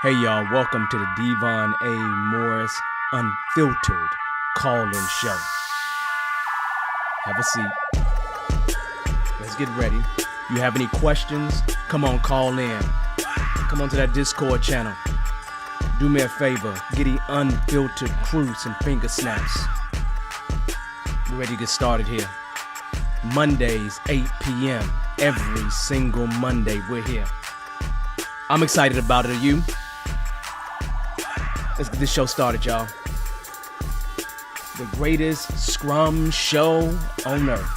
Hey y'all, welcome to the Devon A. Morris Unfiltered Call-In Show. Have a seat. Let's get ready. You have any questions? Come on, call in. Come on to that Discord channel. Do me a favor, get the unfiltered crew some finger snaps. We're ready to get started here. Mondays, 8 p.m. Every single Monday, we're here. I'm excited about it. Are you? Let's get this show started, y'all. The greatest Scrum show on earth.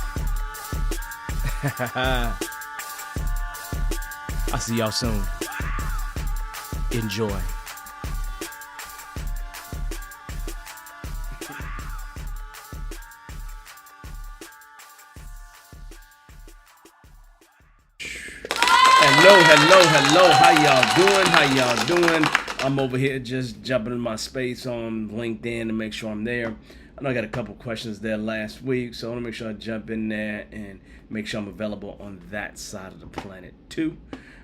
I'll see y'all soon. Enjoy. Hello. How y'all doing? I'm over here just jumping in my space on LinkedIn to make sure I'm there. I know I got a couple questions there last week, so I want to make sure I jump in there and make sure I'm available on that side of the planet too.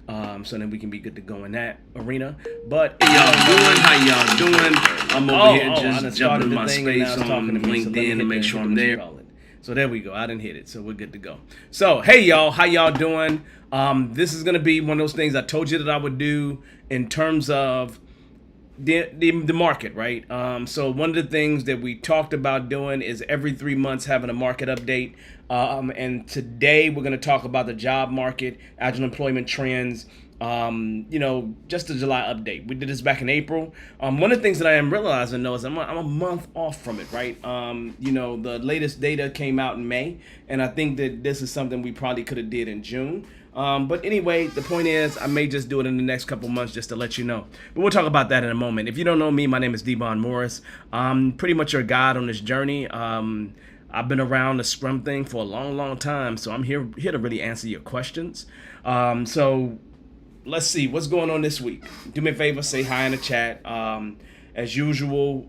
So then we can be good to go in that arena. But how y'all doing? I'm over here just jumping in my space on LinkedIn to make sure I'm there. So there we go. I didn't hit it, so we're good to go. So hey y'all, how y'all doing? This is gonna be one of those things I told you that I would do in terms of the market, right? So one of the things that we talked about doing is every 3 months having a market update. And today we're gonna talk about the job market, agile employment trends. Just the July update. We did this back in April. One of the things that I am realizing though is I'm a month off from it, right? The latest data came out in May, and I think that this is something we probably could have did in June. But anyway, the point is I may just do it in the next couple months just to let you know. But we'll talk about that in a moment. If you don't know me, my name is Devon Morris. I'm pretty much your guide on this journey. I've been around the Scrum thing for a long time, so I'm here to really answer your questions. So let's see what's going on this week. Do me a favor, say hi in the chat. As usual,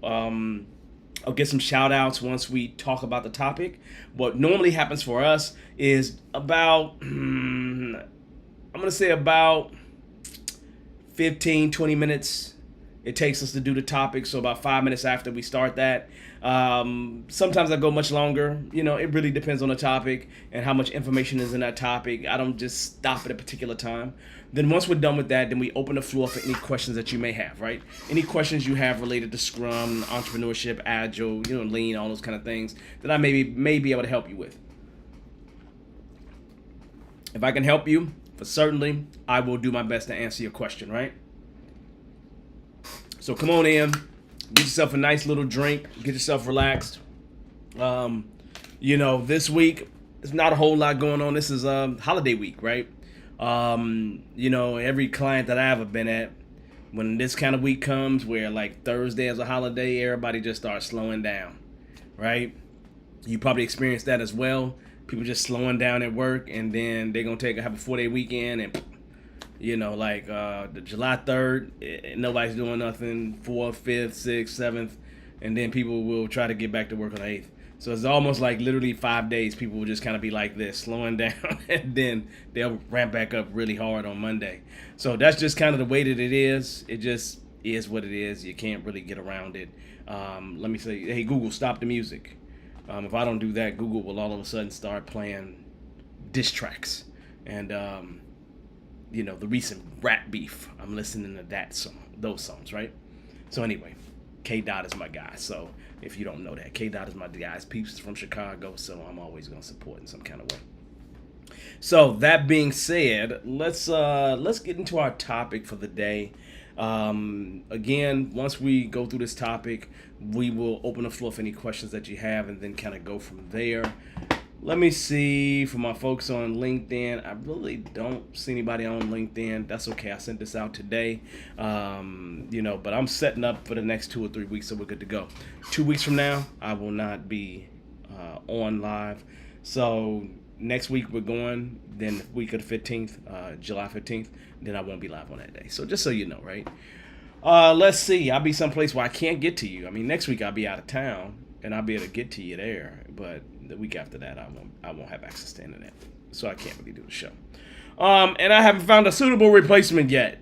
I'll get some shout outs once we talk about the topic. What normally happens for us is about, I'm going to say about 15, 20 minutes it takes us to do the topic. So about 5 minutes after we start that. Sometimes I go much longer. It really depends on the topic and how much information is in that topic. I don't just stop at a particular time. Then once we're done with that, then we open the floor for any questions that you may have, right? Any questions you have related to Scrum, entrepreneurship, Agile, Lean, all those kind of things that I may be able to help you with. If I can help you, for certainly, I will do my best to answer your question, right? So come on in, get yourself a nice little drink, get yourself relaxed. This week, there's not a whole lot going on. This is holiday week, right? Every client that I've ever been at, when this kind of week comes where like Thursday is a holiday, everybody just starts slowing down, right? You probably experienced that as well. People just slowing down at work, and then they're going to have a 4-day weekend, and the July 3rd, nobody's doing nothing, 4th, 5th, 6th, 7th, and then people will try to get back to work on the 8th. So it's almost like literally 5 days people will just kind of be like this, slowing down, and then they'll ramp back up really hard on Monday. So that's just kind of the way that it is. It just is what it is. You can't really get around it. Let me say, hey, Google, stop the music. If I don't do that, Google will all of a sudden start playing diss tracks. And, the recent rap beef, I'm listening to those songs, right? So anyway, K-Dot is my guy. So if you don't know that, K-Dot is my guy's peeps from Chicago, so I'm always going to support in some kind of way. So that being said, let's get into our topic for the day. Again, once we go through this topic, we will open the floor for any questions that you have and then kind of go from there. Let me see for my folks on LinkedIn. I really don't see anybody on LinkedIn. That's okay. I sent this out today. But I'm setting up for the next 2 or 3 weeks, so we're good to go. 2 weeks from now, I will not be on live. So next week we're going. Then the week of the 15th, July 15th, then I won't be live on that day. So just so you know, right? Let's see. I'll be someplace where I can't get to you. I mean, next week I'll be out of town, and I'll be able to get to you there. But the week after that, I won't have access to internet, so I can't really do the show. And I haven't found a suitable replacement yet.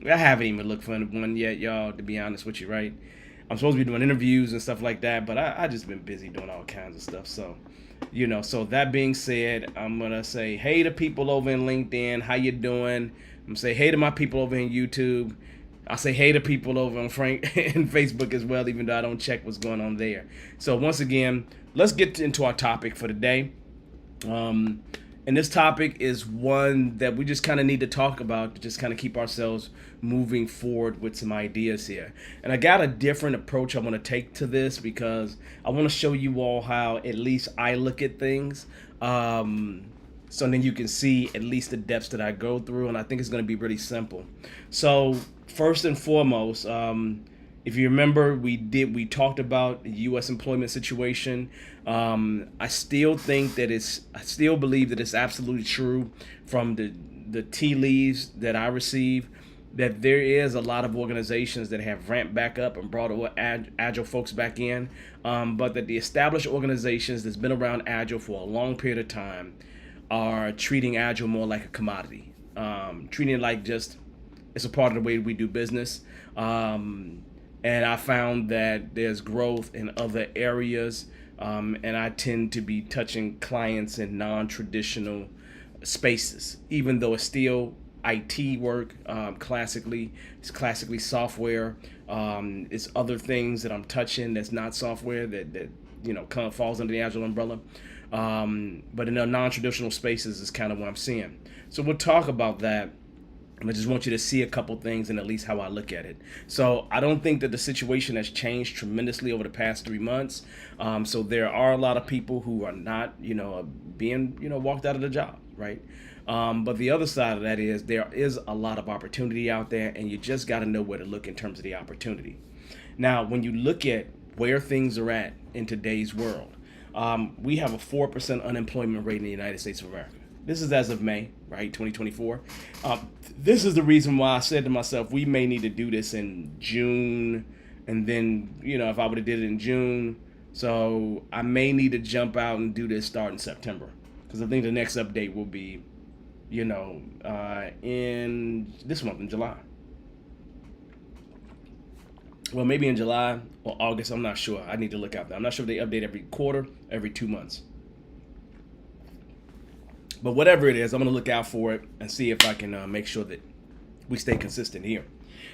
I haven't even looked for one yet, y'all, to be honest with you, right? I'm supposed to be doing interviews and stuff like that, but I just been busy doing all kinds of stuff. So, so that being said, I'm going to say hey to people over in LinkedIn. How you doing? I'm going to say hey to my people over in YouTube. I say hey to people over on Frank and Facebook as well, even though I don't check what's going on there. So once again, let's get into our topic for today. And this topic is one that we just kind of need to talk about to just kind of keep ourselves moving forward with some ideas here. And I got a different approach I want to take to this because I want to show you all how at least I look at things. So then you can see at least the depths that I go through, and I think it's going to be really simple. So first and foremost, if you remember, we talked about the U.S. employment situation. I still believe that it's absolutely true from the tea leaves that I receive, that there is a lot of organizations that have ramped back up and brought Agile folks back in, but that the established organizations that's been around Agile for a long period of time are treating Agile more like a commodity, treating it like just it's a part of the way we do business. And I found that there's growth in other areas, and I tend to be touching clients in non-traditional spaces, even though it's still IT work. It's classically software. It's other things that I'm touching that's not software that kind of falls under the Agile umbrella. But in the non-traditional spaces is kind of what I'm seeing. So we'll talk about that. I just want you to see a couple things and at least how I look at it. So I don't think that the situation has changed tremendously over the past 3 months. So there are a lot of people who are not, being, walked out of the job, right? But the other side of that is there is a lot of opportunity out there, and you just got to know where to look in terms of the opportunity. Now, when you look at where things are at in today's world, we have a 4% unemployment rate in the United States of America. This is as of May, right, 2024. This is the reason why I said to myself, we may need to do this in June, and then, if I would have did it in June, so I may need to jump out and do this starting September, because I think the next update will be, in this month, in July. Well, maybe in July or August, I'm not sure. I need to look out there. I'm not sure if they update every quarter, every 2 months. But whatever it is, I'm going to look out for it and see if I can make sure that we stay consistent here.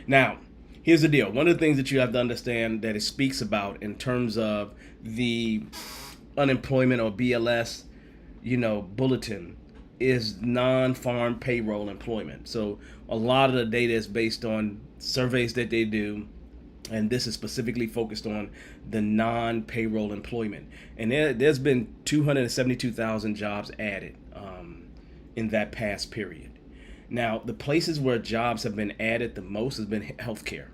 Now, here's the deal. One of the things that you have to understand that it speaks about in terms of the unemployment or BLS, bulletin is non-farm payroll employment. So a lot of the data is based on surveys that they do, and this is specifically focused on the non-payroll employment. And there's been 272,000 jobs added in that past period. Now, the places where jobs have been added the most has been healthcare.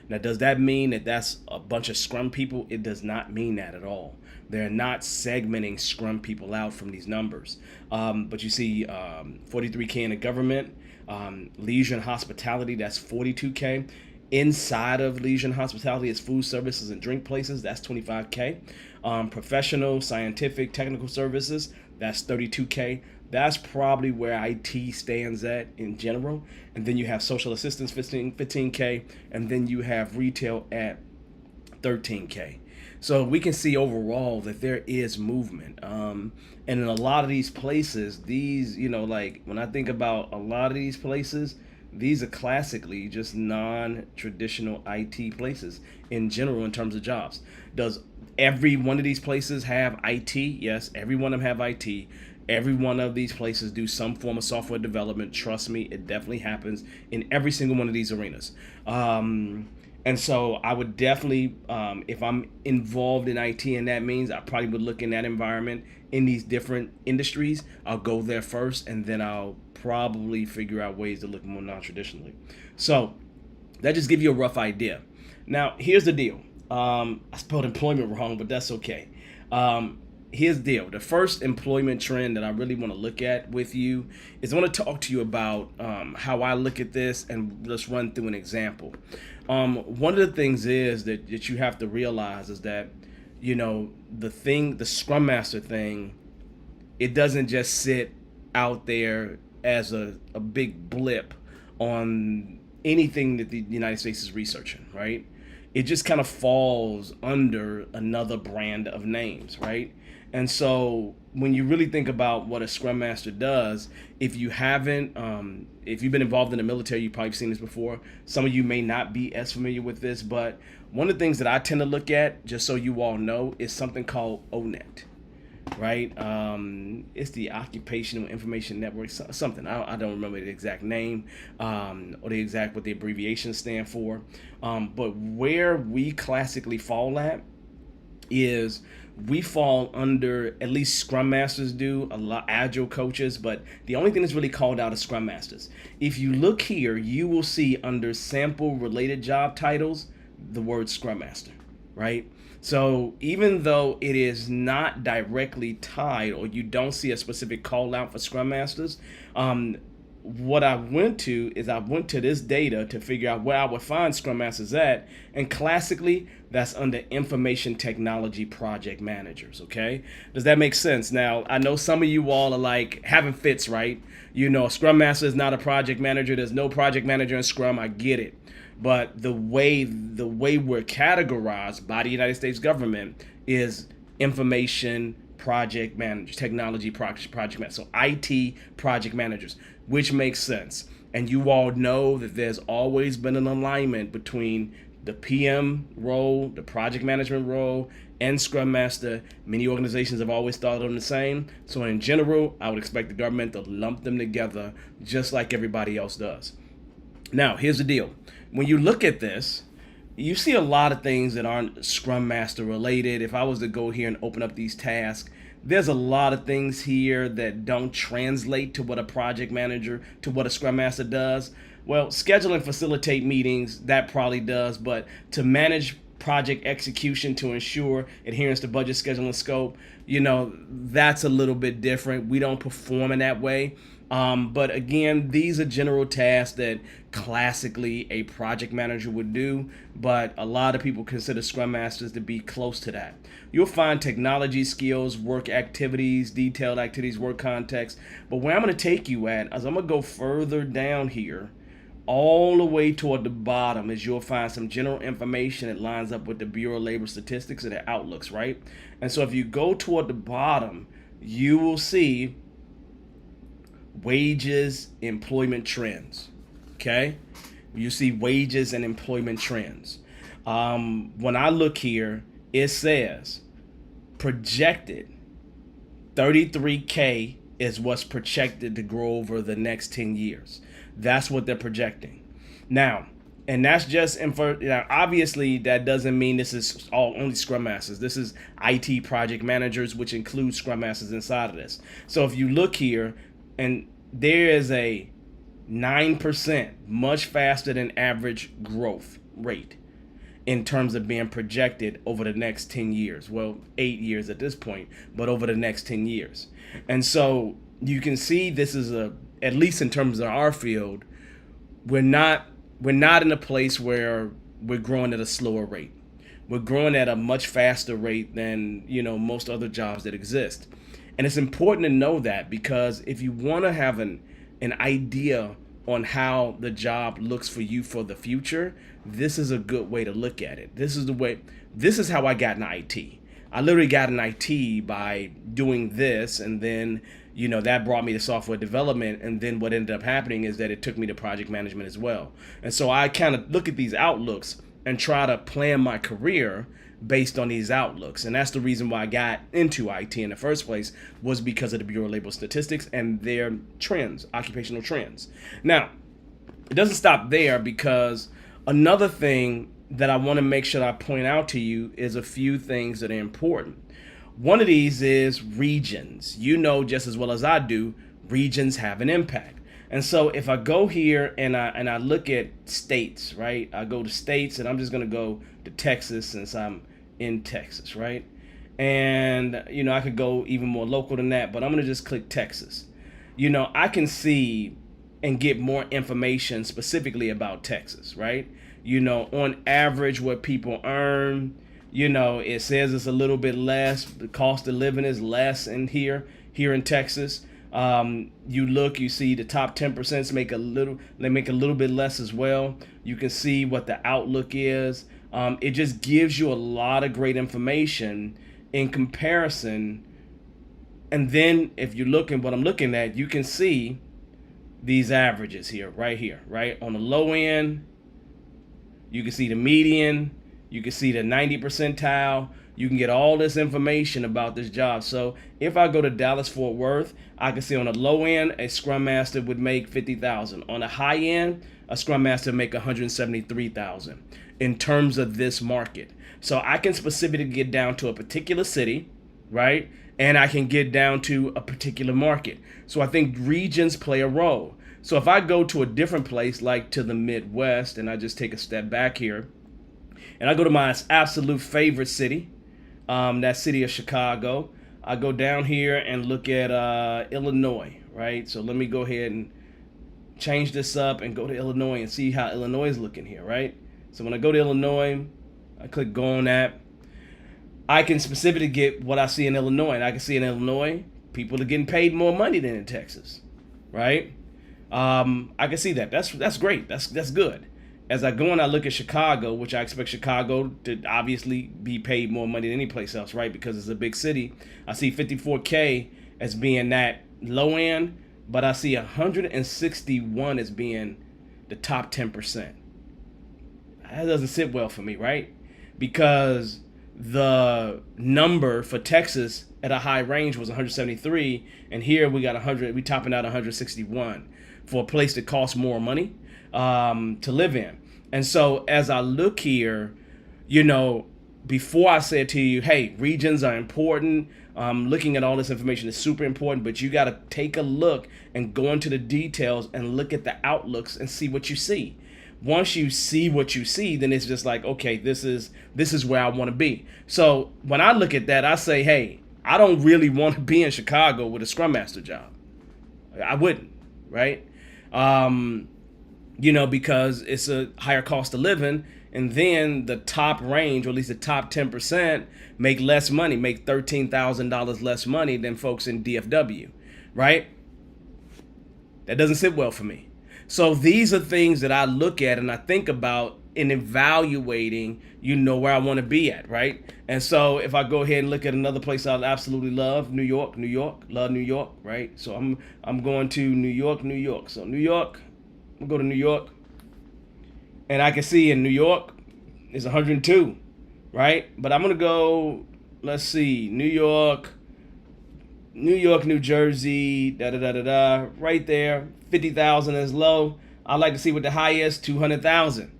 Now, does that mean that that's a bunch of Scrum people? It does not mean that at all. They're not segmenting Scrum people out from these numbers. But you see 43K in the government, leisure and hospitality, that's 42K. Inside of leisure and hospitality is food services and drink places, that's 25K. Professional, scientific, technical services, that's 32K. That's probably where IT stands at in general. And then you have social assistance, 15K, and then you have retail at 13K. So we can see overall that there is movement. And in a lot of these places, these, when I think about a lot of these places, these are classically just non-traditional IT places in general in terms of jobs. Does every one of these places have IT? Yes, every one of them have IT. Every one of these places do some form of software development. Trust me, it definitely happens in every single one of these arenas. And so I would definitely, if I'm involved in IT, and that means I probably would look in that environment in these different industries. I'll go there first, and then I'll probably figure out ways to look more non-traditionally. So that just gives you a rough idea. Now, here's the deal. I spelled employment wrong, but that's okay. Here's the deal. The first employment trend that I really want to look at with you is I want to talk to you about how I look at this, and let's run through an example. One of the things is that you have to realize is that, the Scrum Master thing, it doesn't just sit out there as a big blip on anything that the United States is researching, right? It just kind of falls under another brand of names, right? And so when you really think about what a Scrum Master does, if you haven't, if you've been involved in the military, you've probably seen this before. Some of you may not be as familiar with this, but one of the things that I tend to look at, just so you all know, is something called ONET, right? It's the Occupational Information Network, something. I don't remember the exact name or the exact what the abbreviations stand for. But where we classically fall at is we fall under, at least Scrum Masters do, a lot Agile coaches, but the only thing that's really called out is Scrum Masters. If you look here, you will see under sample related job titles, the word Scrum Master, right? So even though it is not directly tied or you don't see a specific call out for Scrum Masters, what I went to is I went to this data to figure out where I would find Scrum Masters at, and classically that's under Information Technology Project Managers, okay? Does that make sense? Now, I know some of you all are like having fits, right? You know, Scrum Master is not a project manager. There's no project manager in Scrum. I get it. But the way we're categorized by the United States government is information project managers, technology project managers, so IT project managers, which makes sense. And you all know that there's always been an alignment between the PM role, the project management role, and Scrum Master. Many organizations have always thought of them the same. So in general, I would expect the government to lump them together just like everybody else does. Now, here's the deal. When you look at this, you see a lot of things that aren't Scrum Master related. If I was to go here and open up these tasks, there's a lot of things here that don't translate to what a project manager, to what a Scrum Master does. Well, schedule and facilitate meetings, that probably does, but to manage project execution to ensure adherence to budget, schedule, and scope, you know, that's a little bit different. We don't perform in that way. But again, these are general tasks that classically a project manager would do, but a lot of people consider Scrum Masters to be close to that. You'll find technology skills, work activities, detailed activities, work context. But where I'm going to take you at is I'm going to go further down here, all the way toward the bottom, is you'll find some general information that lines up with the Bureau of Labor Statistics and their outlooks, right? And so if you go toward the bottom, you will see wages, employment trends, okay? You see wages and employment trends. When I look here, it says projected 33K is what's projected to grow over the next 10 years. That's what they're projecting. Now, and that's just, obviously that doesn't mean this is all only Scrum Masters. This is IT project managers, which includes Scrum Masters inside of this. So if you look here, and there is a 9%, much faster than average growth rate in terms of being projected over the next 10 years. Well, 8 years at this point, but over the next 10 years. And so you can see this is at least in terms of our field, we're not in a place where we're growing at a slower rate. We're growing at a much faster rate than, you know, most other jobs that exist. And it's important to know that, because if you want to have an idea on how the job looks for you for the future, this is a good way to look at it. This is how I got in IT. I literally got in IT by doing this, and then, you know, that brought me to software development, and then what ended up happening is that it took me to project management as well. And so I kind of look at these outlooks and try to plan my career based on these outlooks. And that's the reason why I got into IT in the first place, was because of the Bureau of Labor Statistics and their trends, occupational trends. Now, it doesn't stop there, because another thing that I want to make sure I point out to you is a few things that are important. One of these is regions. You know just as well as I do, regions have an impact. And so if I go here and I look at states, right? I go to states, and I'm just going to go to Texas since I'm in Texas, right? And, you know, I could go even more local than that, but I'm going to just click Texas. You know, I can see and get more information specifically about Texas, right? You know, on average, what people earn, you know, it says it's a little bit less. The cost of living is less in here in Texas. You look, you see the top 10% they make a little bit less as well. You can see what the outlook is. It just gives you a lot of great information in comparison. And then if you look at what I'm looking at, you can see these averages here, right? On the low end, you can see the median, you can see the 90 percentile. You can get all this information about this job. So if I go to Dallas Fort Worth, I can see on the low end, a Scrum Master would make $50,000. On the high end, a Scrum Master would make $173,000 in terms of this market. So I can specifically get down to a particular city, right? And I can get down to a particular market. So I think regions play a role. So if I go to a different place, like to the Midwest, and I just take a step back here, and I go to my absolute favorite city, that city of Chicago. I go down here and look at Illinois, right? So let me go ahead and change this up and go to Illinois and see how Illinois is looking here, right? So when I go to Illinois, I click go on that. I can specifically get what I see in Illinois. And I can see in Illinois, people are getting paid more money than in Texas, right? I can see that. That's great. That's good. As I go and I look at Chicago, which I expect Chicago to obviously be paid more money than any place else, right? Because it's a big city. I see 54K as being that low end, but I see 161 as being the top 10%. That doesn't sit well for me, right? Because the number for Texas at a high range was 173, and here we got 100. We topping out 161 for a place that costs more money to live in. And so as I look here, before I said to you, hey, regions are important, looking at all this information is super important, but you got to take a look and go into the details and look at the outlooks and see what you see. Once you see what you see, then it's just like, okay, this is where I want to be. So when I look at that, I say, hey, I don't really want to be in Chicago with a Scrum Master job. I wouldn't, right? Because it's a higher cost of living, and then the top range, or at least the top 10%, make less money, make $13,000 less money than folks in DFW, right? That doesn't sit well for me. So these are things that I look at and I think about in evaluating, where I want to be at, right? And so if I go ahead and look at another place I absolutely love, New York, love New York, right? So I'm going to New York. So New York, we'll go to New York, and I can see in New York is 102, right? But I'm gonna go, let's see, New York, New Jersey, right there, 50,000 is low. I'd like to see what the high is, 200,000.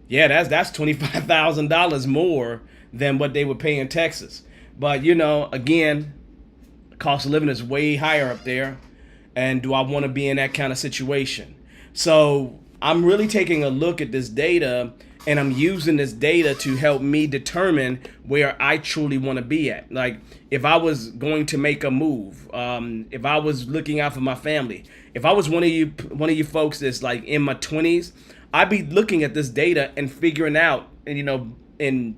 Yeah, that's $25,000 more than what they would pay in Texas. But again, the cost of living is way higher up there, and do I want to be in that kind of situation? So I'm really taking a look at this data, and I'm using this data to help me determine where I truly want to be at. Like if I was going to make a move, if I was looking out for my family, if I was one of you folks that's like in my 20s, I'd be looking at this data and figuring out, in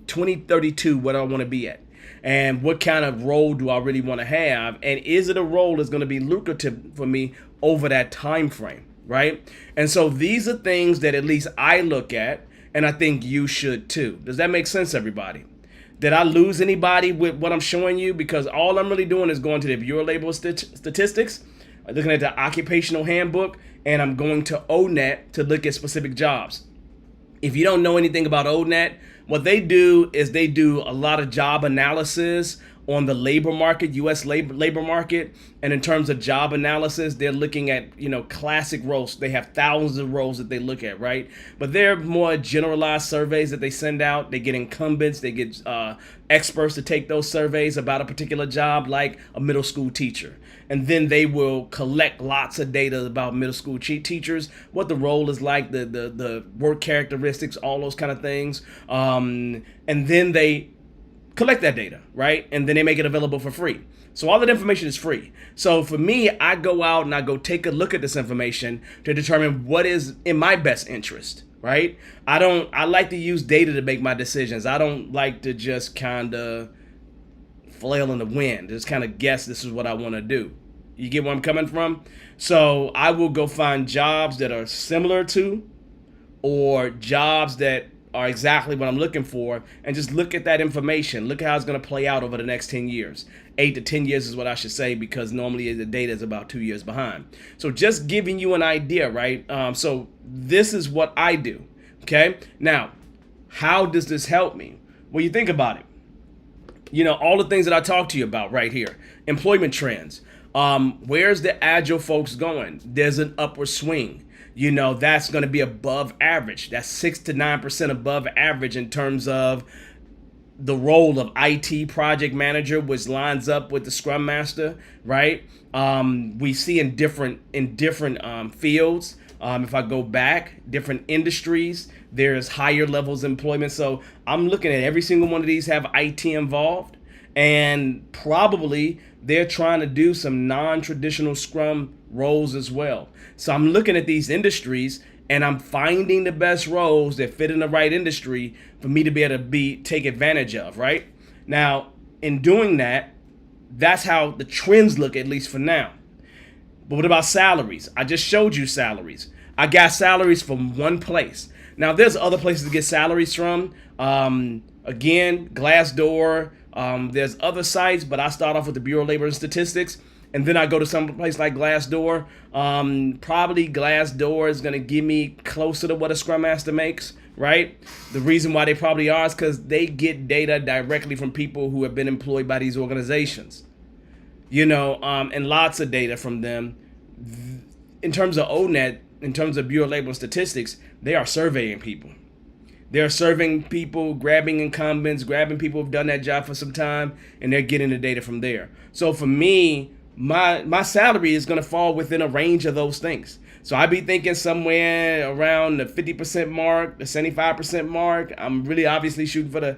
2032 what I want to be at. And what kind of role do I really want to have? And is it a role that's going to be lucrative for me over that time frame? Right? And so these are things that at least I look at, and I think you should too. Does that make sense, everybody? Did I lose anybody with what I'm showing you? Because all I'm really doing is going to the Bureau of Labor Statistics, looking at the occupational handbook, and I'm going to ONET to look at specific jobs. If you don't know anything about ONET, what they do is they do a lot of job analysis on the labor market, U.S. labor market. And in terms of job analysis, they're looking at, classic roles. They have thousands of roles that they look at, right? But they're more generalized surveys that they send out. They get incumbents, they get experts to take those surveys about a particular job, like a middle school teacher. And then they will collect lots of data about middle school teachers, what the role is like, the work characteristics, all those kind of things. And then they collect that data, right? And then they make it available for free. So all that information is free. So for me, I go out and I go take a look at this information to determine what is in my best interest, right? I like to use data to make my decisions. I don't like to just kind of flail in the wind, just kind of guess this is what I want to do. You get where I'm coming from? So I will go find jobs that are similar to, or jobs that are exactly what I'm looking for, and just look at that information. Look at how it's going to play out over the next 10 years. 8 to 10 years is what I should say, because normally the data is about 2 years behind. So just giving you an idea, right? So this is what I do. Okay. Now, how does this help me? Well, you think about it. All the things that I talked to you about right here. Employment trends. Where's the Agile folks going? There's an upward swing. That's going to be above average. That's 6 to 9% above average in terms of the role of IT project manager, which lines up with the Scrum Master, right? We see in different fields. If I go back, different industries, there's higher levels of employment. So I'm looking at every single one of these have IT involved, and probably they're trying to do some non-traditional Scrum roles as well. So I'm looking at these industries and I'm finding the best roles that fit in the right industry for me to be able to take advantage of, right? Now, in doing that, that's how the trends look, at least for now. But what about salaries? I just showed you salaries. I got salaries from one place. Now, there's other places to get salaries from. Again, Glassdoor. There's other sites, but I start off with the Bureau of Labor and Statistics, and then I go to some place like Glassdoor. Probably Glassdoor is going to give me closer to what a Scrum Master makes, right? The reason why they probably are is because they get data directly from people who have been employed by these organizations. And lots of data from them. In terms of ONET, in terms of Bureau of Labor and Statistics, they are surveying people. They're surveying people, grabbing incumbents, grabbing people who've done that job for some time, and they're getting the data from there. So for me, my salary is going to fall within a range of those things. So I'd be thinking somewhere around the 50% mark, the 75% mark. I'm really obviously shooting for the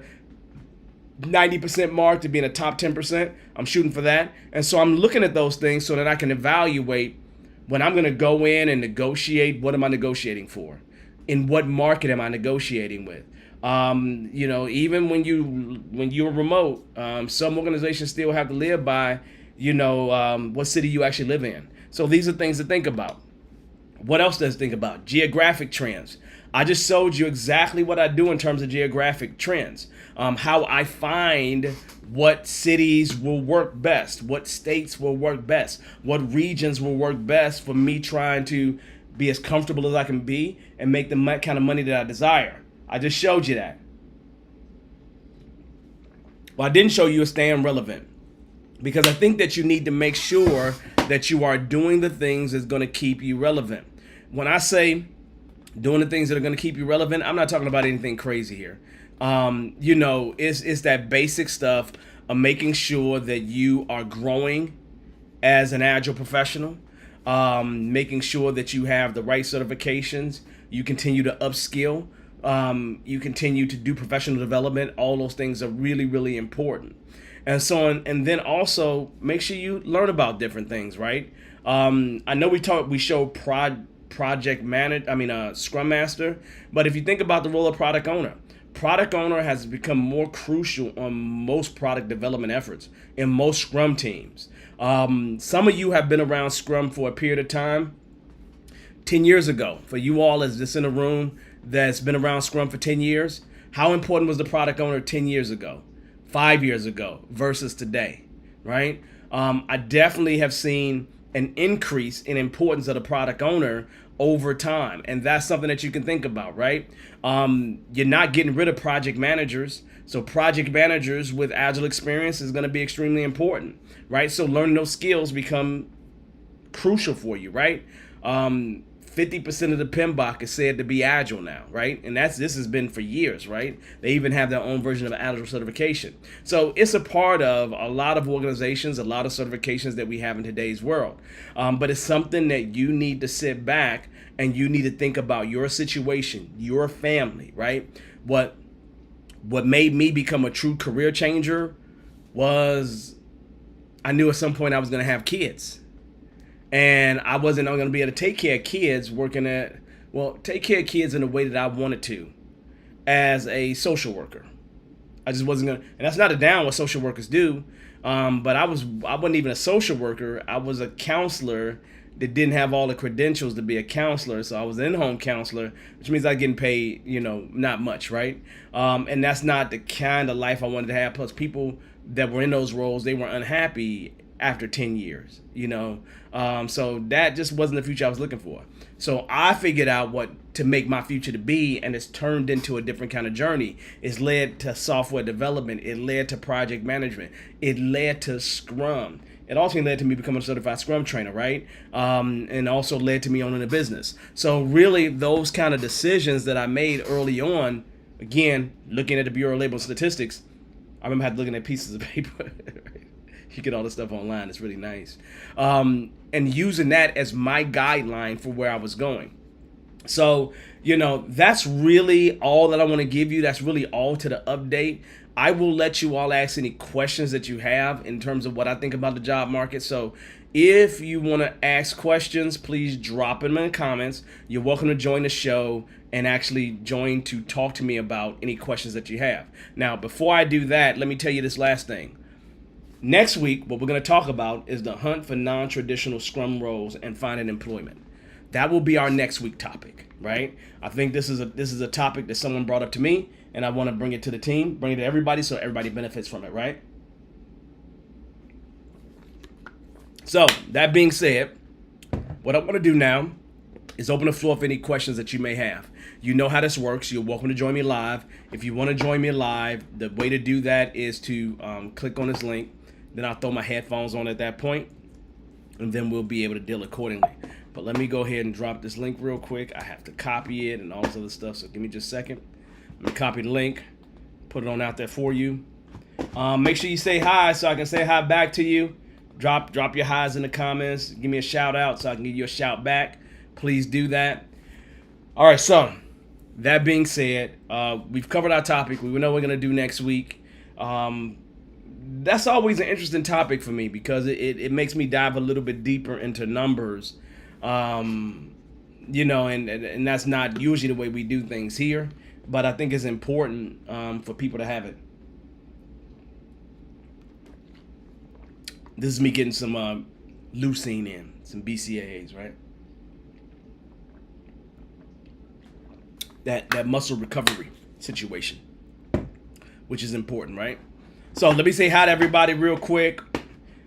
90% mark to be in the top 10%. I'm shooting for that. And so I'm looking at those things so that I can evaluate when I'm going to go in and negotiate. What am I negotiating for? In what market am I negotiating with? Even when you're remote, some organizations still have to live by, what city you actually live in. So these are things to think about. What else does think about? Geographic trends. I just showed you exactly what I do in terms of geographic trends. How I find what cities will work best, what states will work best, what regions will work best for me trying to be as comfortable as I can be and make the kind of money that I desire. I just showed you that. What I didn't show you is staying relevant, because I think that you need to make sure that you are doing the things that's going to keep you relevant. When I say doing the things that are going to keep you relevant, I'm not talking about anything crazy here. It's that basic stuff of making sure that you are growing as an Agile professional, making sure that you have the right certifications, you continue to upskill, you continue to do professional development. All those things are really, really important. And so on, and then also make sure you learn about different things, right? I know we show Scrum Master, but if you think about the role of product owner has become more crucial on most product development efforts in most Scrum teams. Some of you have been around Scrum for a period of time. 10 years ago, for you all as this in a room that's been around Scrum for 10 years, how important was the product owner 10 years ago, 5 years ago versus today, right? I definitely have seen an increase in importance of the product owner over time. And that's something that you can think about, right? You're not getting rid of project managers. So project managers with Agile experience is going to be extremely important, right? So learning those skills become crucial for you, right? 50% of the PMBOK is said to be Agile now, right? And this has been for years, right? They even have their own version of Agile certification. So it's a part of a lot of organizations, a lot of certifications that we have in today's world. But it's something that you need to sit back and you need to think about your situation, your family, right? What made me become a true career changer was I knew at some point I was going to have kids. And I wasn't going to be able to take care of kids take care of kids in the way that I wanted to as a social worker. I just wasn't going to, and that's not a down what social workers do. But I wasn't even a social worker. I was a counselor that didn't have all the credentials to be a counselor. So I was an in-home counselor, which means I getting paid, not much, right? And that's not the kind of life I wanted to have. Plus, people that were in those roles, they were unhappy after 10 years, so that just wasn't the future I was looking for. So I figured out what to make my future to be, and it's turned into a different kind of journey. It's led to software development. It led to project management. It led to Scrum. It also led to me becoming a certified Scrum trainer, right? And also led to me owning a business. So really, those kind of decisions that I made early on, again, looking at the Bureau of Labor Statistics, I remember looking at pieces of paper. You get all this stuff online. It's really nice. And using that as my guideline for where I was going. So, that's really all that I want to give you. That's really all to the update. I will let you all ask any questions that you have in terms of what I think about the job market. So if you want to ask questions, please drop them in the comments. You're welcome to join the show and actually join to talk to me about any questions that you have. Now, before I do that, let me tell you this last thing. Next week, what we're going to talk about is the hunt for non-traditional Scrum roles and finding employment. That will be our next week topic, right? I think this is a topic that someone brought up to me, and I want to bring it to the team, bring it to everybody so everybody benefits from it, right? So, that being said, what I want to do now is open the floor for any questions that you may have. You know how this works. You're welcome to join me live. If you want to join me live, the way to do that is to click on this link. Then I'll throw my headphones on at that point, and then we'll be able to deal accordingly. But let me go ahead and drop this link real quick. I have to copy it and all this other stuff, so give me just a second. Let me copy the link, put it on out there for you. Make sure you say hi so I can say hi back to you. Drop your highs in the comments. Give me a shout out so I can give you a shout back. Please do that. All right, so that being said, we've covered our topic. We know what we're going to do next week. That's always an interesting topic for me because it makes me dive a little bit deeper into numbers, and that's not usually the way we do things here, but I think it's important for people to have it. This is me getting some leucine in, some BCAAs, right? That muscle recovery situation, which is important, right? So let me say hi to everybody real quick.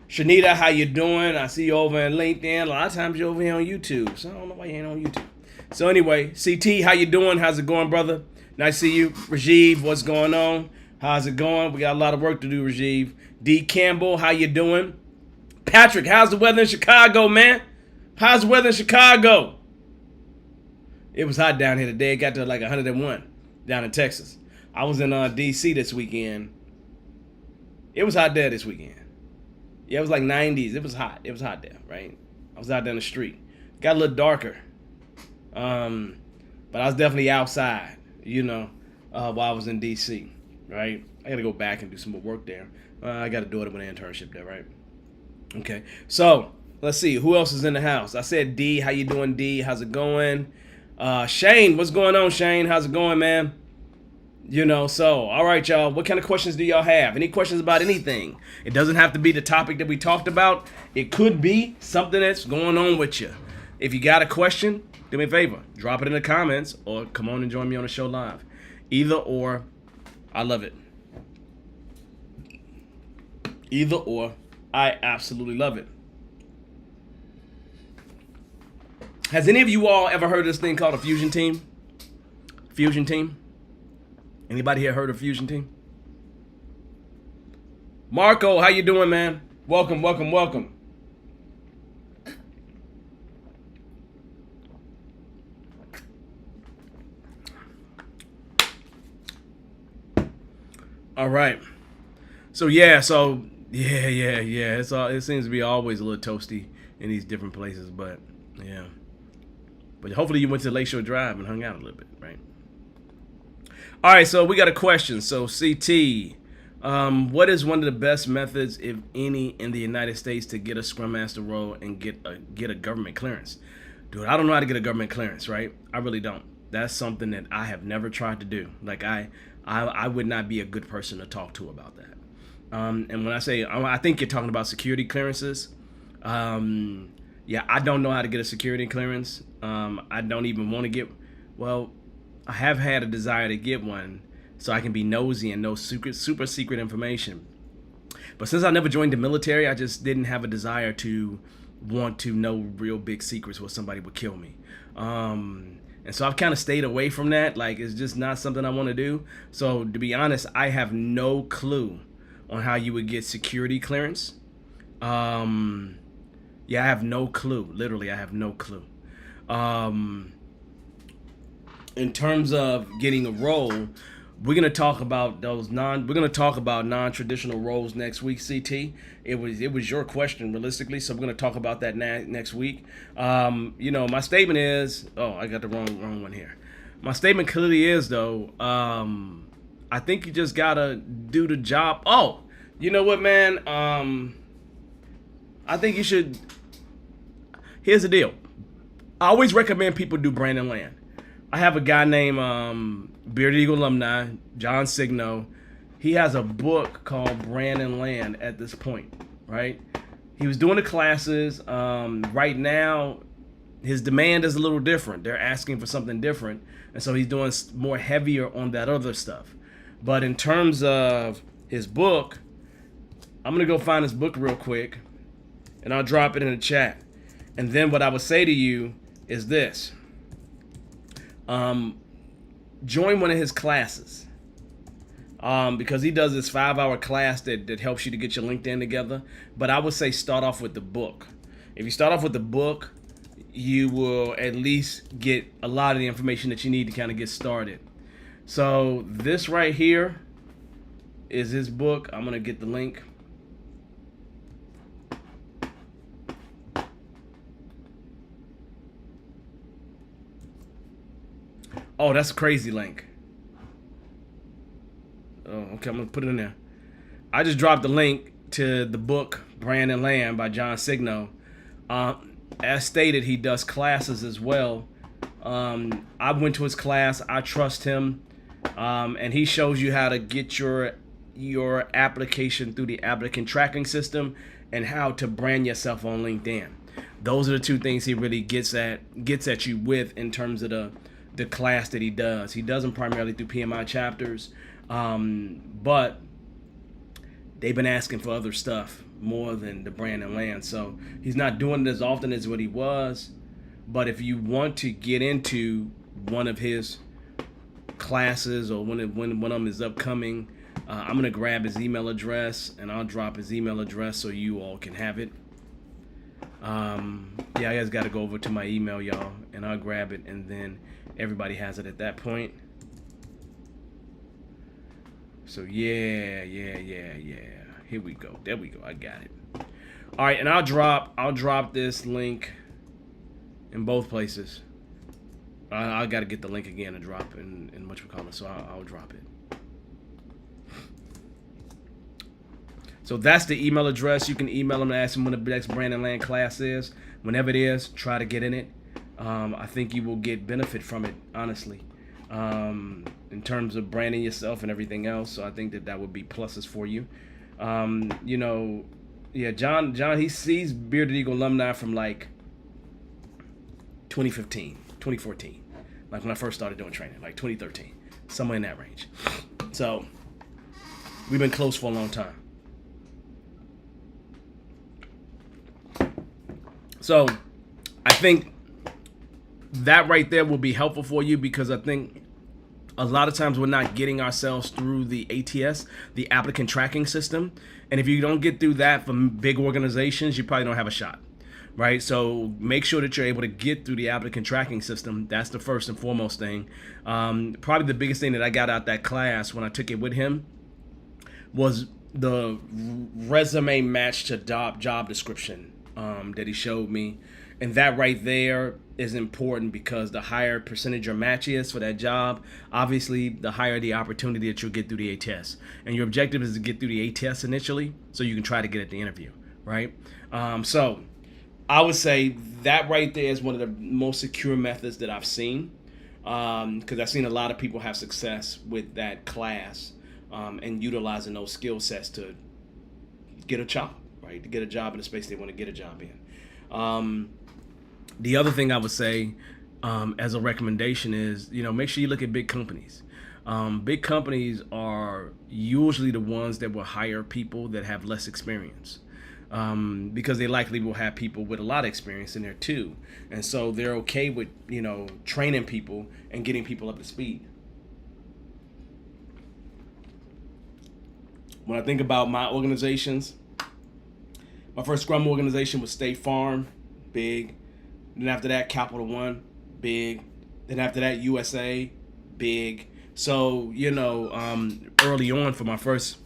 Shanita, how you doing? I see you over in LinkedIn. A lot of times you're over here on YouTube, so I don't know why you ain't on YouTube. So anyway, CT, how you doing? How's it going, brother? Nice to see you. Rajiv, what's going on? How's it going? We got a lot of work to do, Rajiv. D. Campbell, how you doing? Patrick, how's the weather in Chicago, man? How's the weather in Chicago? It was hot down here today. It got to like 101 down in Texas. I was in D.C. this weekend. It was hot there this weekend. Yeah, it was like 90s. It was hot. It was hot there, right? I was out there in the street. Got a little darker. But I was definitely outside, while I was in D.C., right? I got to go back and do some more work there. I got a daughter with an internship there, right? Okay. So, let's see. Who else is in the house? I said D. How you doing, D? How's it going? Shane, what's going on, Shane? How's it going, man? So, all right, y'all. What kind of questions do y'all have? Any questions about anything? It doesn't have to be the topic that we talked about. It could be something that's going on with you. If you got a question, do me a favor. Drop it in the comments or come on and join me on the show live. Either or, I love it. Either or, I absolutely love it. Has any of you all ever heard of this thing called a fusion team? Fusion team? Anybody here heard of Fusion Team? Marco, how you doing, man? Welcome, welcome, welcome. All right. So yeah. It seems to be always a little toasty in these different places, but yeah. But hopefully you went to Lakeshore Drive and hung out a little bit, right? All right, so we got a question. So CT, what is one of the best methods, if any, in the United States to get a Scrum Master role and get a government clearance? Dude, I don't know how to get a government clearance, right? I really don't. That's something that I have never tried to do. Like I would not be a good person to talk to about that. And when I say, I think you're talking about security clearances. Yeah, I don't know how to get a security clearance. I don't even want to get, well, I have had a desire to get one so I can be nosy and know super secret information. But since I never joined the military, I just didn't have a desire to want to know real big secrets where somebody would kill me. And so I've kind of stayed away from that. Like, it's just not something I want to do. So to be honest, I have no clue on how you would get security clearance. Yeah, I have no clue. Literally, I have no clue. In terms of getting a role, we're gonna talk about non-traditional roles next week, CT. It was your question realistically, so we're gonna talk about that next week. My statement is, I got the wrong one here. My statement clearly is though, I think you just gotta do the job. Oh, you know what, man? I think you should. Here's the deal. I always recommend people do brand and land. I have a guy named Bearded Eagle alumni, John Signo. He has a book called Brand and Land at this point, right? He was doing the classes. Right now, his demand is a little different. They're asking for something different. And so he's doing more heavier on that other stuff. But in terms of his book, I'm going to go find his book real quick, and I'll drop it in the chat. And then what I would say to you is this. Join one of his classes, because he does this 5-hour class that helps you to get your LinkedIn together. But I would say start off with the book. If you start off with the book, you will at least get a lot of the information that you need to kind of get started. So this right here is his book. I'm gonna get the link. Oh, that's a crazy link. Oh, okay, I'm gonna put it in there. I just dropped the link to the book Brand and Land by John Signo. As stated, he does classes as well. I went to his class. I trust him, and he shows you how to get your application through the applicant tracking system and how to brand yourself on LinkedIn. Those are the two things he really gets at you with in terms of the class that he does. He does them primarily through PMI chapters, but they've been asking for other stuff more than the brand and land. So he's not doing it as often as what he was. But if you want to get into one of his classes or when one of them is upcoming, I'm gonna grab his email address and I'll drop his email address so you all can have it. Yeah, I guys got to go over to my email, y'all, and I'll grab it, and then everybody has it at that point. So yeah. Here we go. There we go. I got it. All right, and I'll drop this link in both places. I got to get the link again to drop in whatchamacallit, so I'll drop it. So that's the email address. You can email them and ask them when the next Brand and Land class is. Whenever it is, try to get in it. I think you will get benefit from it, honestly, in terms of branding yourself and everything else. So I think that would be pluses for you. John, he sees Bearded Eagle alumni from like 2015, 2014, like when I first started doing training, like 2013, somewhere in that range. So we've been close for a long time. So I think that right there will be helpful for you, because I think a lot of times we're not getting ourselves through the ATS, the applicant tracking system. And if you don't get through that from big organizations, you probably don't have a shot, right? So make sure that you're able to get through the applicant tracking system. That's the first and foremost thing. Probably the biggest thing that I got out that class when I took it with him was the resume match to job description that he showed me. And that right there is important, because the higher percentage your match is for that job, obviously the higher the opportunity that you'll get through the ATS. And your objective is to get through the ATS initially so you can try to get at the interview, right? So I would say that right there is one of the most secure methods that I've seen, because I've seen a lot of people have success with that class and utilizing those skill sets to get a job, right? To get a job in the space they want to get a job in. The other thing I would say as a recommendation is, make sure you look at big companies. Big companies are usually the ones that will hire people that have less experience. Because they likely will have people with a lot of experience in there too. And so they're okay with, training people and getting people up to speed. When I think about my organizations, my first Scrum organization was State Farm, big. Then after that, Capital One, big. Then after that, USA, big. So, early on for my first,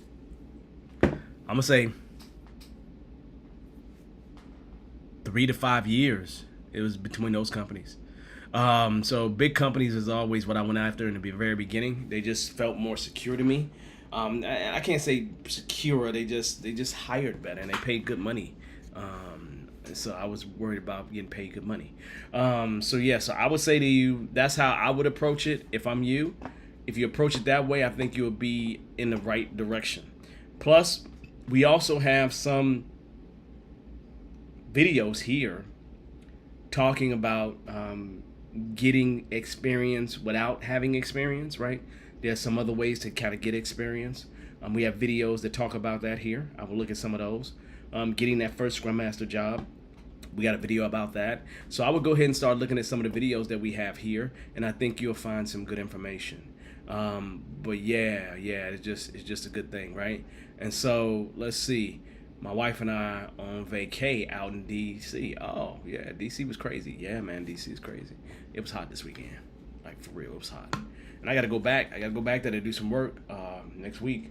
I'm going to say 3 to 5 years, it was between those companies. So big companies is always what I went after in the very beginning. They just felt more secure to me. I can't say secure. They just hired better and they paid good money. So I was worried about getting paid good money. So I would say to you, that's how I would approach it if I'm you. If you approach it that way, I think you'll be in the right direction. Plus, we also have some videos here talking about getting experience without having experience, right? There's some other ways to kind of get experience. We have videos that talk about that here. I will look at some of those. Getting that first Scrum Master job. We got a video about that. So I would go ahead and start looking at some of the videos that we have here, and I think you'll find some good information. But it's just a good thing, right? And so let's see. My wife and I on vacay out in DC. Oh yeah, DC was crazy. Yeah, man, DC is crazy. It was hot this weekend, like for real, it was hot. And I got to go back. I got to go back there to do some work next week.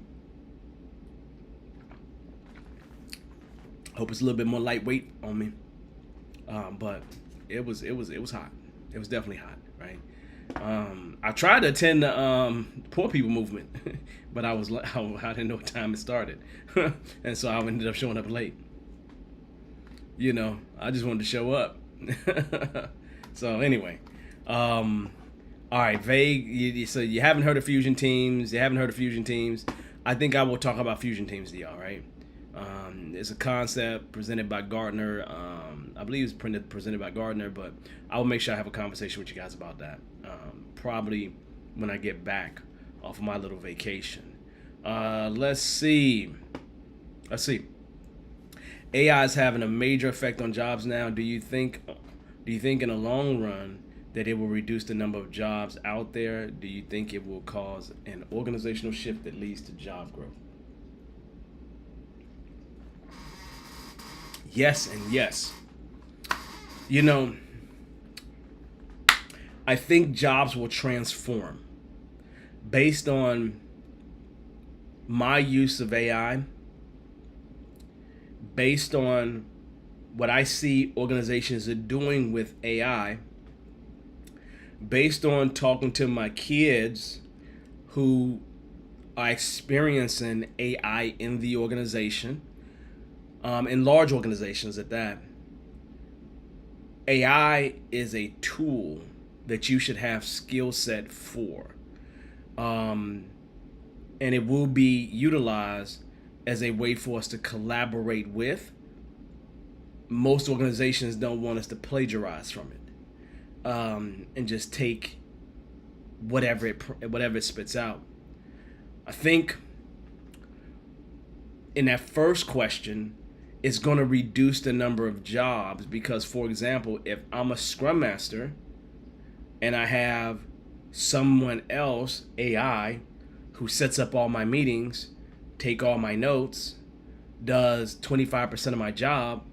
Hope it's a little bit more lightweight on me. But it was hot. It was definitely hot, right? I tried to attend the poor people movement, but I didn't know what time it started, and so I ended up showing up late. I just wanted to show up. So anyway, all right, vague. So you haven't heard of fusion teams. I think I will talk about fusion teams to y'all, right? It's a concept presented by Gardner. I believe it's presented by Gardner, but I will make sure I have a conversation with you guys about that. Probably when I get back off of my little vacation. Let's see. AI is having a major effect on jobs now. Do you think in the long run that it will reduce the number of jobs out there? Do you think it will cause an organizational shift that leads to job growth? Yes and yes. I think jobs will transform based on my use of AI, based on what I see organizations are doing with AI, based on talking to my kids who are experiencing AI in the organization, in large organizations at that. AI is a tool that you should have skill set for. And it will be utilized as a way for us to collaborate with. Most organizations don't want us to plagiarize from it and just take whatever it spits out. I think in that first question, it's going to reduce the number of jobs because, for example, if I'm a Scrum Master and I have someone else, AI, who sets up all my meetings, take all my notes, does 25% of my job,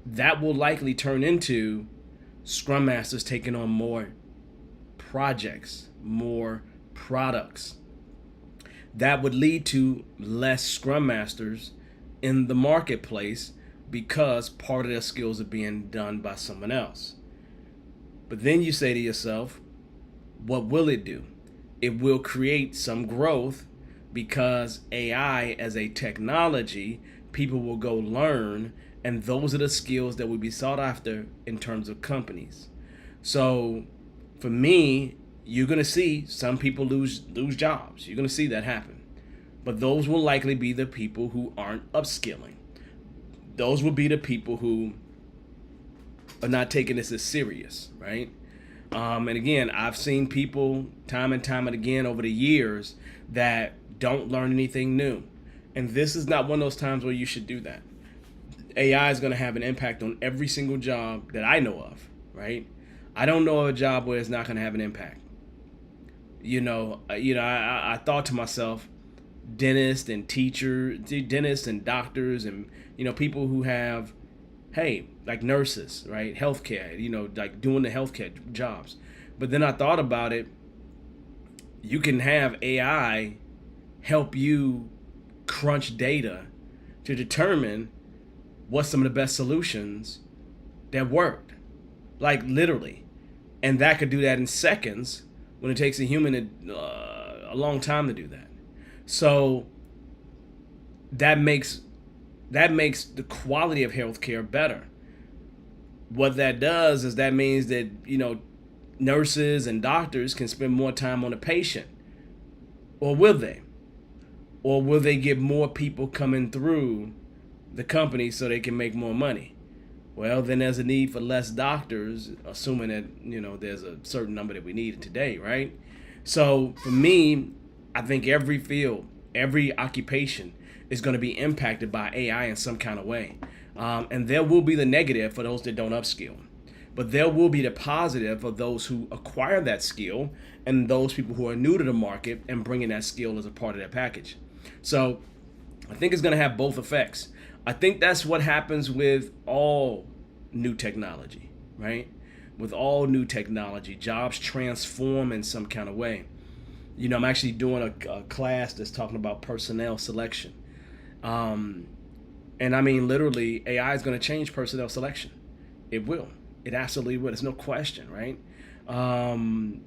that will likely turn into Scrum Masters taking on more projects, more products. That would lead to less Scrum Masters in the marketplace because part of their skills are being done by someone else. But then you say to yourself, what will it do? It will create some growth because AI as a technology, people will go learn, and those are the skills that will be sought after in terms of companies. So for me, you're going to see some people lose jobs. You're going to see that happen. but those will likely be the people who aren't upskilling. Those will be the people who are not taking this as serious, right? And again, I've seen people time and time and again over the years that don't learn anything new. And this is not one of those times where you should do that. AI is going to have an impact on every single job that I know of, right? I don't know of a job where it's not going to have an impact. I thought to myself, dentists and doctors, and people who have, hey, like nurses, right? Healthcare, like doing the healthcare jobs. But then I thought about it. You can have AI help you crunch data to determine what's some of the best solutions that worked, like literally. And that could do that in seconds when it takes a human a long time to do that. So that makes the quality of healthcare better. What that does is that means that nurses and doctors can spend more time on a patient, or will they? Or will they get more people coming through the company so they can make more money? Well, then there's a need for less doctors, assuming that there's a certain number that we need today, right? So for me, I think every field, every occupation is going to be impacted by AI in some kind of way. And there will be the negative for those that don't upskill. But there will be the positive for those who acquire that skill and those people who are new to the market and bringing that skill as a part of their package. So I think it's going to have both effects. I think that's what happens with all new technology, right? With all new technology, jobs transform in some kind of way. I'm actually doing a class that's talking about personnel selection. And I mean, literally, AI is going to change personnel selection. It will. It absolutely will. There's no question, right?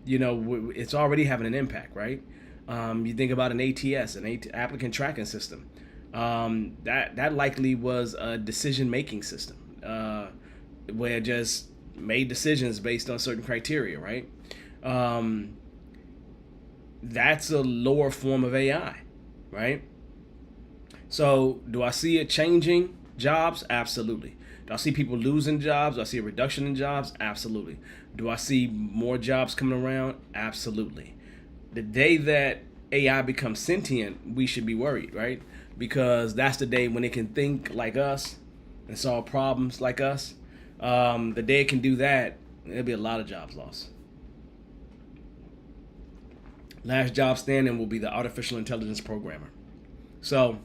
It's already having an impact, right? You think about an ATS, applicant tracking system. That likely was a decision-making system where it just made decisions based on certain criteria, right? That's a lower form of AI, right? So do I see it changing jobs? Absolutely. Do I see people losing jobs? Do I see a reduction in jobs? Absolutely. Do I see more jobs coming around? Absolutely. The day that AI becomes sentient, we should be worried, right? Because that's the day when it can think like us and solve problems like us. The day it can do that, there'll be a lot of jobs lost. Last job standing will be the artificial intelligence programmer. So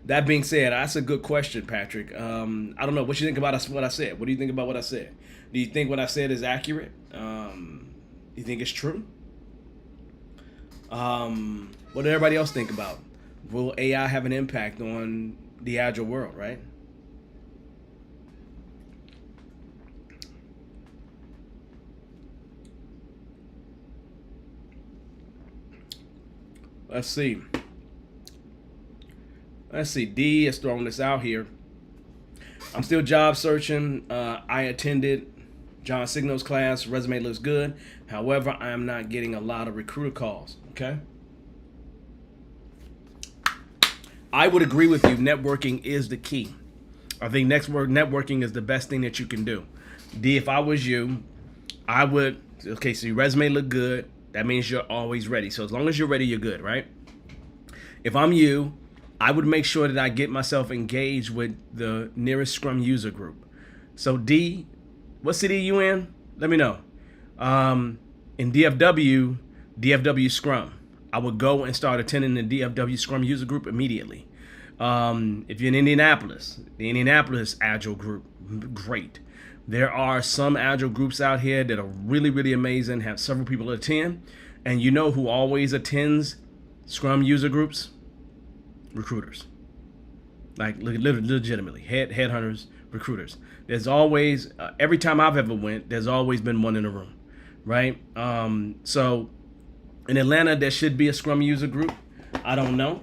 that being said, that's a good question, Patrick. I don't know. What you think about what I said? What do you think about what I said? Do you think what I said is accurate? You think it's true? What did everybody else think about? Will AI have an impact on the Agile world, right? Let's see. D is throwing this out here. I'm still job searching. I attended John Signal's class. Resume looks good. However, I am not getting a lot of recruiter calls. Okay. I would agree with you. Networking is the key. I think networking is the best thing that you can do. D, if I was you, I would. Okay, so your resume look good. That means you're always ready. So as long as you're ready, you're good, right? If I'm you, I would make sure that I get myself engaged with the nearest Scrum user group. So D, what city are you in? Let me know. In DFW Scrum. I would go and start attending the DFW Scrum user group immediately. If you're in Indianapolis, the Indianapolis Agile group, great. There are some Agile groups out here that are really, really amazing, have several people attend. And you know who always attends Scrum user groups? Recruiters. Like legitimately, headhunters, recruiters. There's always, every time I've ever went, there's always been one in the room, right? So in Atlanta, there should be a Scrum user group. I don't know.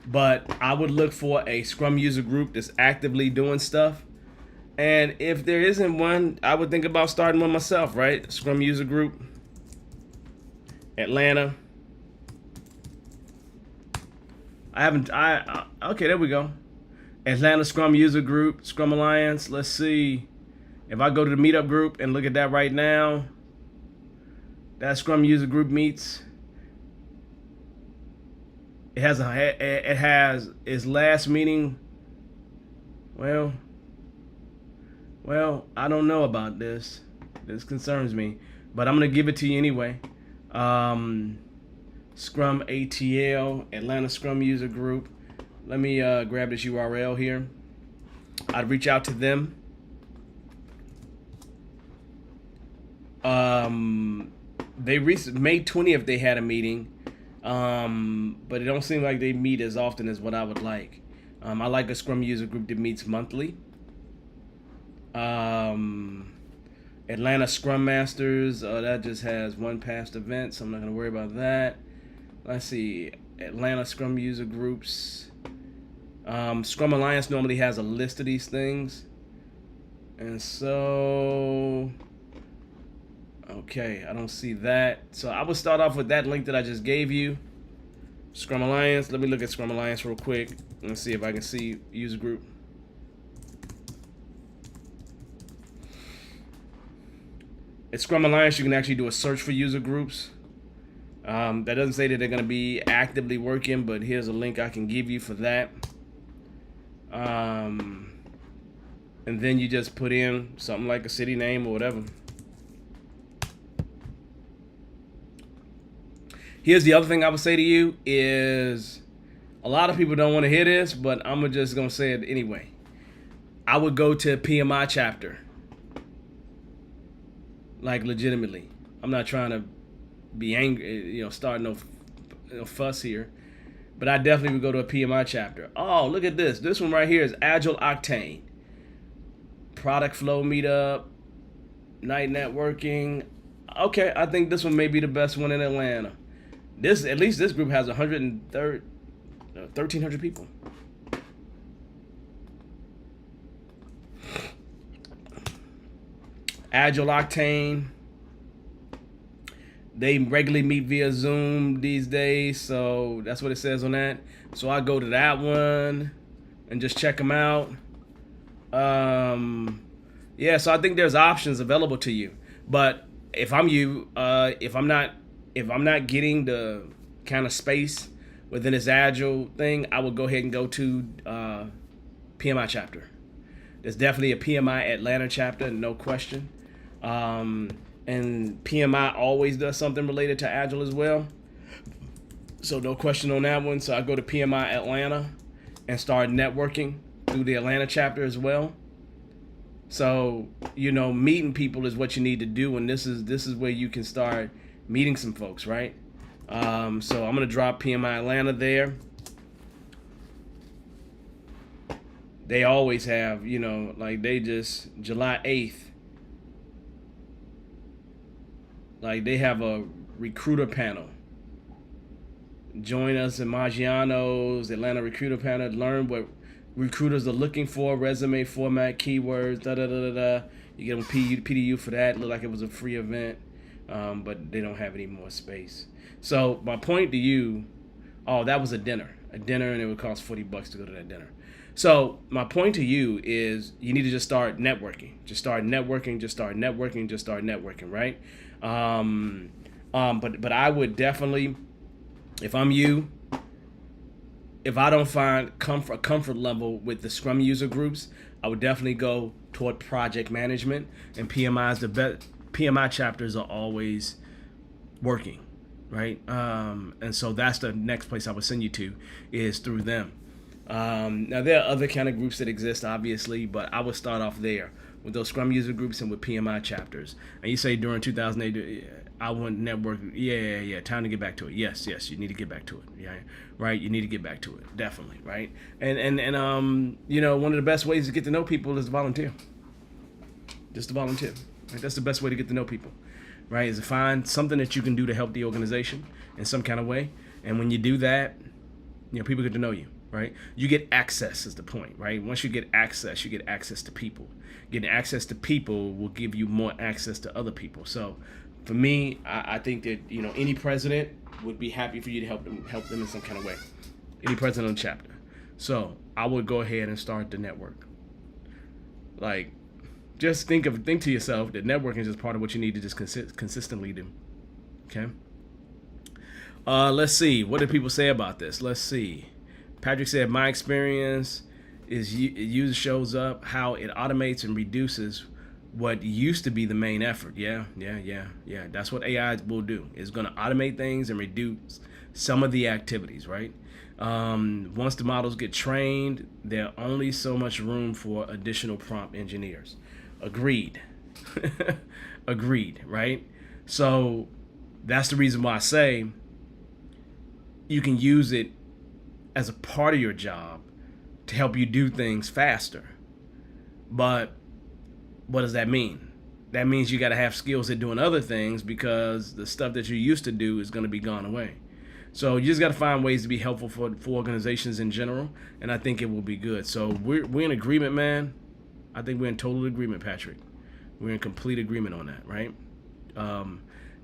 But I would look for a Scrum user group that's actively doing stuff. And if there isn't one, I would think about starting one myself, right? Scrum user group, Atlanta. I haven't. Okay, there we go. Atlanta Scrum User Group, Scrum Alliance. Let's see. If I go to the meetup group and look at that right now, that Scrum User Group meets. It has its last meeting. Well, I don't know about this. This concerns me, but I'm gonna give it to you anyway. Scrum ATL, Atlanta Scrum User Group. Let me grab this URL here. I'd reach out to them. They May 20th they had a meeting, but it don't seem like they meet as often as what I would like. I like a Scrum User Group that meets monthly. Atlanta Scrum Masters, that just has one past event, so I'm not going to worry about that. Let's see, Atlanta Scrum User Groups. Scrum Alliance normally has a list of these things. And so, okay, I don't see that. So I would start off with that link that I just gave you. Scrum Alliance, let me look at Scrum Alliance real quick. Let's see if I can see user group. At Scrum Alliance, you can actually do a search for user groups. That doesn't say that they're going to be actively working, but here's a link I can give you for that. And then you just put in something like a city name or whatever. Here's the other thing I would say to you is a lot of people don't want to hear this, but I'm just going to say it anyway. I would go to a PMI chapter. Like, legitimately. I'm not trying to be angry, start no fuss here. But I definitely would go to a PMI chapter. Oh, look at this. This one right here is Agile Octane. Product Flow Meetup. Night Networking. Okay, I think this one may be the best one in Atlanta. At least this group has 1,300 people. Agile Octane. They regularly meet via Zoom these days, so that's what it says on that. So I go to that one and just check them out. Yeah, so I think there's options available to you. But if I'm you, if I'm not getting the kind of space within this Agile thing, I would go ahead and go to PMI chapter. There's definitely a PMI Atlanta chapter, no question. And PMI always does something related to Agile as well. So no question on that one. So I go to PMI Atlanta and start networking through the Atlanta chapter as well. So, meeting people is what you need to do, and this is where you can start meeting some folks, right? So I'm gonna drop PMI Atlanta there. They always have, they just July 8th. Like, they have a recruiter panel. Join us in Maggiano's Atlanta recruiter panel. Learn what recruiters are looking for, resume format, keywords, da-da-da-da-da. You get them PDU for that. Looked like it was a free event, but they don't have any more space. So my point to you, that was a dinner, and it would cost $40 to go to that dinner. So my point to you is you need to just start networking. Just start networking, right? But I would definitely, if I'm you, if I don't find a comfort level with the Scrum user groups, I would definitely go toward project management, and PMI chapters are always working, right? And so that's the next place I would send you to, is through them. Now there are other kind of groups that exist, obviously, but I would start off there with those Scrum user groups and with PMI chapters. And you say during 2008, I want network. Yeah. Time to get back to it. Yes. You need to get back to it. Yeah, right. You need to get back to it. Definitely, right. And one of the best ways to get to know people is to volunteer. Just to volunteer. Right? That's the best way to get to know people, right? Is to find something that you can do to help the organization in some kind of way. And when you do that, people get to know you. Right? You get access is the point, right? Once you get access to people. Getting access to people will give you more access to other people. So for me, I think that, any president would be happy for you to help them in some kind of way. any president of the chapter. So I would go ahead and start the network. Like, just think to yourself that networking is just part of what you need to just consistently do. Okay. Let's see. What did people say about this? Let's see. Patrick said, my experience is user shows up how it automates and reduces what used to be the main effort. Yeah. That's what AI will do. It's going to automate things and reduce some of the activities, right? Once the models get trained, there's only so much room for additional prompt engineers. Agreed. Agreed, right? So that's the reason why I say you can use it as a part of your job to help you do things faster. But what does that mean? That means you got to have skills at doing other things, because the stuff that you used to do is going to be gone away. So you just got to find ways to be helpful for organizations in general, and I think it will be good. So we're in agreement, man. I think we're in total agreement, Patrick. We're in complete agreement on that, right?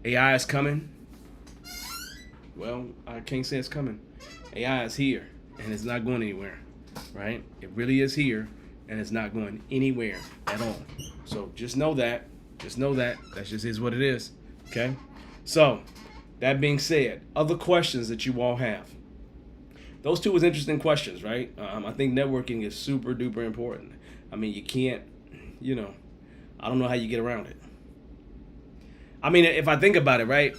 AI is coming. Well, I can't say it's coming. AI is here, and it's not going anywhere, right? It really is here, and it's not going anywhere at all. So just know that. Just know that. That just is what it is, okay? So that being said, other questions that you all have. Those two was interesting questions, right? I think networking is super duper important. I mean, you can't, I don't know how you get around it. I mean, if I think about it, right?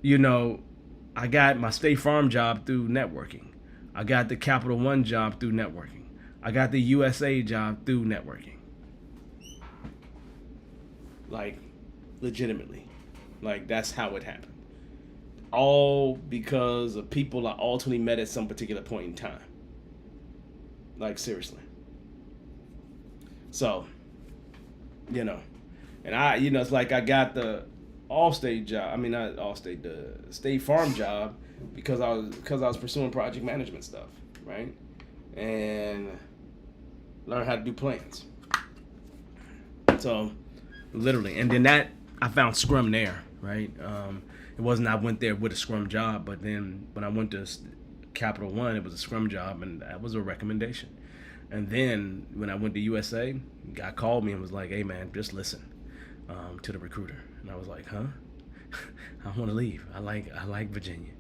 I got my State Farm job through networking. I got the Capital One job through networking. I got the USA job through networking. Like, legitimately. Like, that's how it happened. All because of people I ultimately met at some particular point in time. Like, seriously. So, and it's like I got the Allstate job. I mean, not Allstate, the State Farm job because I was pursuing project management stuff, right? And learn how to do plans. So, literally, and then that I found Scrum there, right? It wasn't I went there with a Scrum job, but then when I went to Capital One, it was a Scrum job, and that was a recommendation. And then when I went to USA, a guy called me and was like, "Hey man, just listen to the recruiter." And I was like, "Huh? I want to leave. I like Virginia."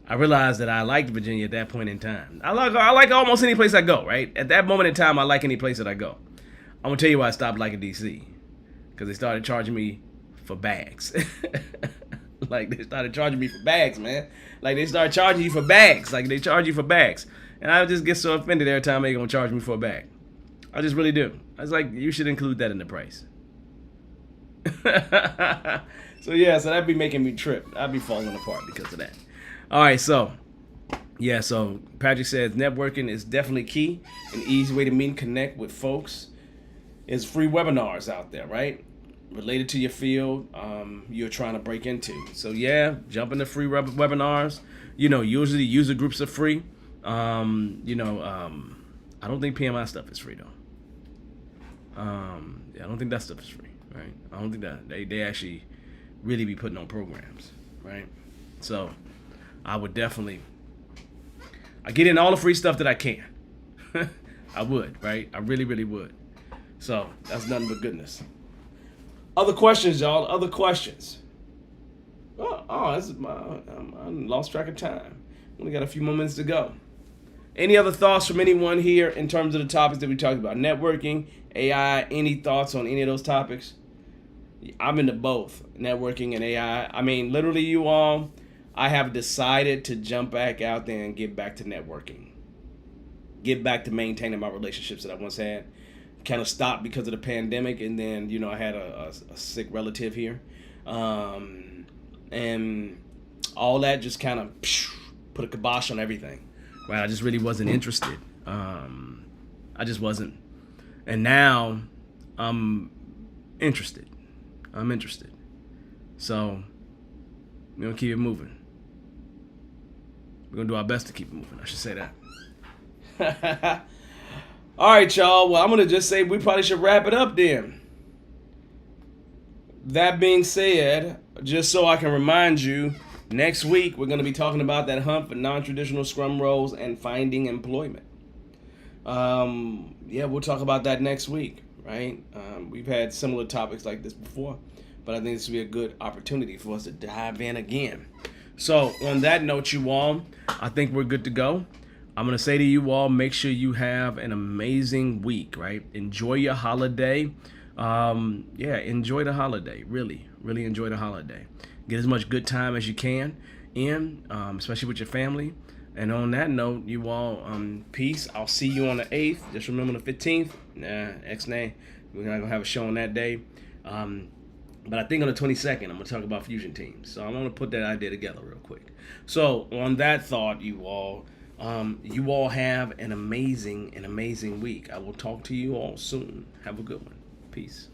I realized that I liked Virginia at that point in time. I like almost any place I go, right? At that moment in time, I like any place that I go. I'm gonna tell you why I stopped liking DC, because they started charging me for bags. Like, they started charging me for bags, man. Like, they started charging you for bags. Like, they charge you for bags. And I just get so offended every time they're going to charge me for a bag. I just really do. I was like, you should include that in the price. So that'd be making me trip. I'd be falling apart because of that. All right, so Patrick says networking is definitely key. An easy way to meet and connect with folks is free webinars out there, right? Related to your field you're trying to break into. So jump into free webinars. Usually user groups are free. I don't think PMI stuff is free though. I don't think that stuff is free, right? I don't think that they actually really be putting on programs, right? So I would definitely, I get in all the free stuff that I can. I would, right? I really, really would. So that's nothing but goodness. Other questions, y'all. Other questions. I lost track of time. Only got a few more minutes to go. Any other thoughts from anyone here in terms of the topics that we talked about? Networking, AI, any thoughts on any of those topics? I'm into both, networking and AI. I mean, literally, you all, I have decided to jump back out there and get back to networking. Get back to maintaining my relationships that I once had. Kind of stopped because of the pandemic, and then I had a sick relative here, and all that just kind of put a kibosh on everything. Right, I just really wasn't interested. I just wasn't, and now I'm interested. So we're gonna keep it moving. We're gonna do our best to keep it moving. I should say that. All right, y'all. Well, I'm going to just say we probably should wrap it up then. That being said, just so I can remind you Next week, we're going to be talking about that hunt for non-traditional scrum roles and finding employment. We'll talk about that next week, right? We've had similar topics like this before, but I think this will be a good opportunity for us to dive in again. So on that note, you all, I think we're good to go. I'm going to say to you all, make sure you have an amazing week, right? Enjoy your holiday. Enjoy the holiday. Really, really enjoy the holiday. Get as much good time as you can in, especially with your family. And on that note, you all, peace. I'll see you on the 8th. Just remember the 15th. X-Nay. We're not going to have a show on that day. But I think on the 22nd, I'm going to talk about fusion teams. So I'm going to put that idea together real quick. So on that thought, you all have an amazing week. I will talk to you all soon. Have a good one. Peace.